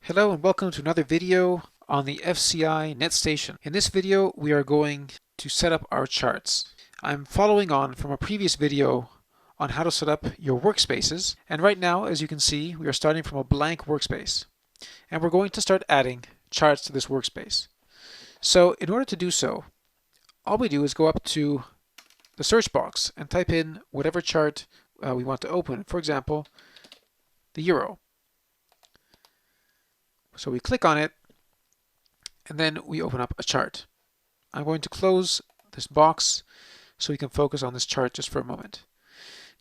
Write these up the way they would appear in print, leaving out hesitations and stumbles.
Hello and welcome to another video on the FCI Netstation. In this video we are going to set up our charts. I'm following on from a previous video on how to set up your workspaces, and right now, as you can see, we are starting from a blank workspace and we're going to start adding charts to this workspace. So in order to do so, all we do is go up to the search box and type in whatever chart we want to open. For example, the euro. So we click on it and then we open up a chart. I'm going to close this box so we can focus on this chart just for a moment.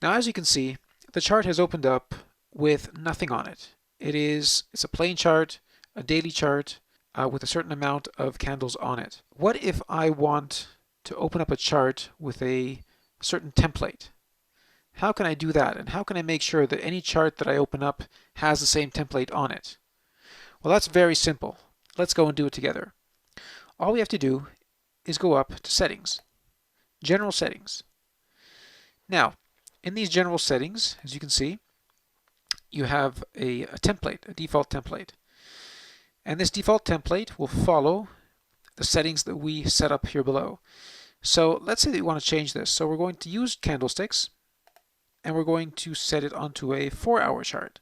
Now, as you can see, the chart has opened up with nothing on it. It's a plain chart, a daily chart with a certain amount of candles on it. What if I want to open up a chart with a certain template? How can I do that? And how can I make sure that any chart that I open up has the same template on it? Well, that's very simple. Let's go and do it together. All we have to do is go up to Settings, General Settings. Now, in these general settings, as you can see, you have a template, a default template. And this default template will follow the settings that we set up here below. So let's say that we want to change this. So we're going to use candlesticks and we're going to set it onto a 4-hour chart.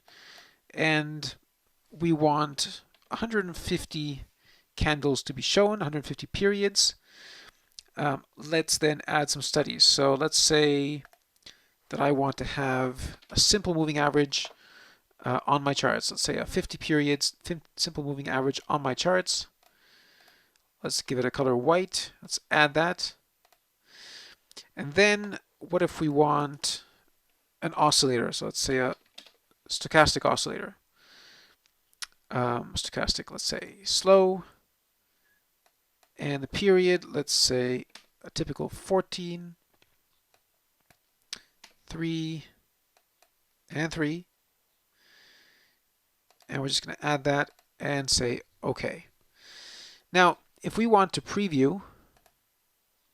And we want 150 candles to be shown, 150 periods. Let's then add some studies. So let's say that I want to have a simple moving average on my charts. Let's say a 50 periods simple moving average on my charts. Let's give it a color white. Let's add that. And then what if we want an oscillator? So let's say a stochastic oscillator. Stochastic, let's say slow. And the period, let's say a typical 14, 3, and 3. And we're just going to add that and say OK. Now, if we want to preview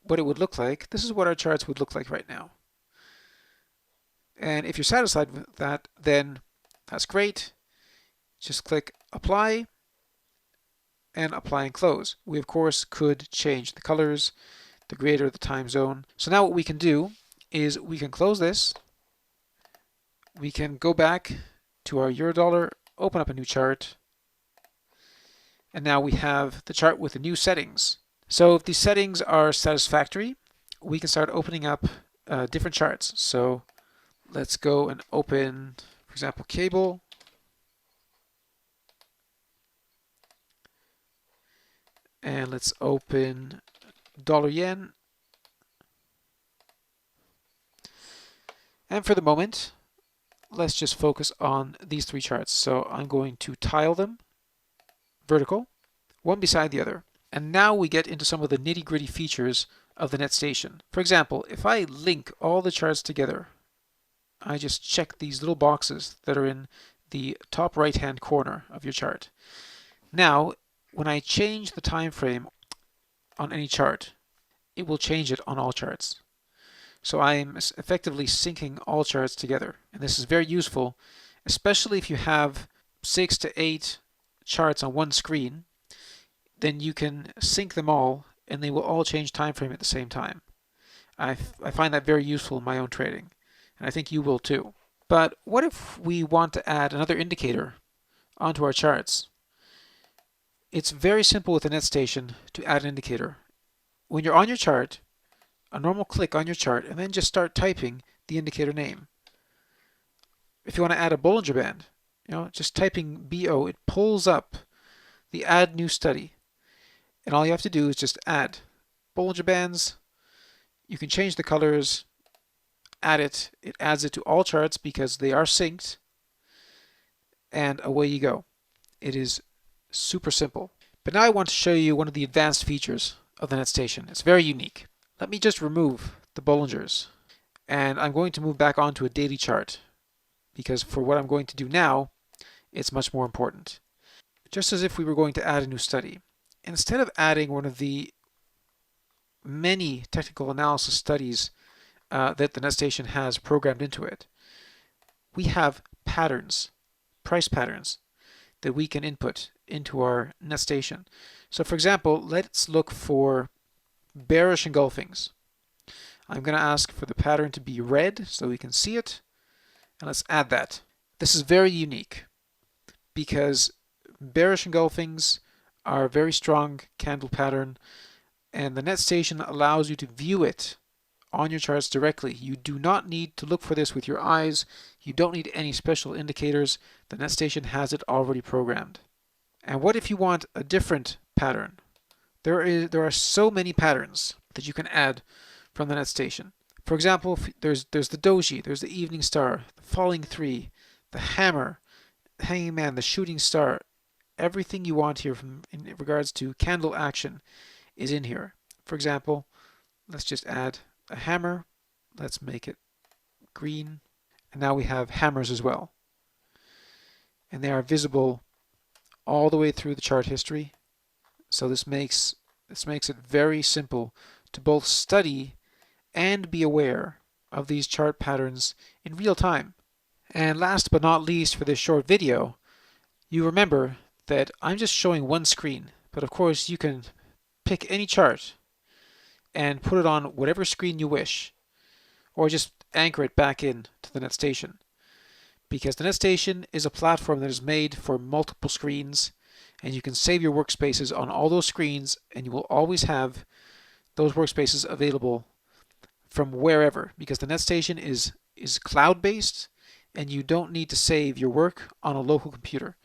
what it would look like, this is what our charts would look like right now. And if you're satisfied with that, then that's great. Just click Apply and Apply and Close. We, of course, could change the colors, the grid, or the time zone. So now what we can do is we can close this. We can go back to our Eurodollar, open up a new chart, and now we have the chart with the new settings. So if these settings are satisfactory, we can start opening up different charts. So let's go and open, for example, cable. And let's open dollar yen. And for the moment, let's just focus on these 3 charts. So I'm going to tile them vertical, one beside the other. And now we get into some of the nitty-gritty features of the Netstation. For example, if I link all the charts together, I just check these little boxes that are in the top right-hand corner of your chart. Now, when I change the time frame on any chart, it will change it on all charts. So I am effectively syncing all charts together. And this is very useful, especially if you have 6 to 8 charts on one screen. Then you can sync them all and they will all change time frame at the same time. I find that very useful in my own trading, and I think you will too. But what if we want to add another indicator onto our charts? It's very simple with the Netstation to add an indicator. When you're on your chart, a normal click on your chart, and then just start typing the indicator name. If you want to add a Bollinger Band, just typing BO, it pulls up the Add New Study. And all you have to do is just add Bollinger Bands. You can change the colors, add it. It adds it to all charts because they are synced. And away you go. It is super simple. But now I want to show you one of the advanced features of the Netstation. It's very unique. Let me just remove the Bollingers. And I'm going to move back onto a daily chart because for what I'm going to do now, it's much more important. Just as if we were going to add a new study. Instead of adding one of the many technical analysis studies that the Netstation has programmed into it. We have patterns, price patterns, that we can input into our Netstation. So for example, let's look for bearish engulfings. I'm going to ask for the pattern to be red so we can see it, and let's add that. This is very unique because bearish engulfings are a very strong candle pattern, and the Netstation allows you to view it on your charts directly. You do not need to look for this with your eyes. You don't need any special indicators. The Netstation has it already programmed. And what if you want a different pattern? There are so many patterns that you can add from the Netstation. For example, there's the doji, there's the evening star, the falling three, the hammer, the hanging man, the shooting star. Everything you want here in regards to candle action is in here. For example, let's just add a hammer. Let's make it green. And now we have hammers as well. And they are visible all the way through the chart history. So this makes it very simple to both study and be aware of these chart patterns in real time. And last but not least for this short video, you remember that I'm just showing one screen, but of course you can pick any chart and put it on whatever screen you wish, or just anchor it back in to the Netstation. Because the Netstation is a platform that is made for multiple screens, and you can save your workspaces on all those screens, and you will always have those workspaces available from wherever, because the Netstation is cloud-based, and you don't need to save your work on a local computer.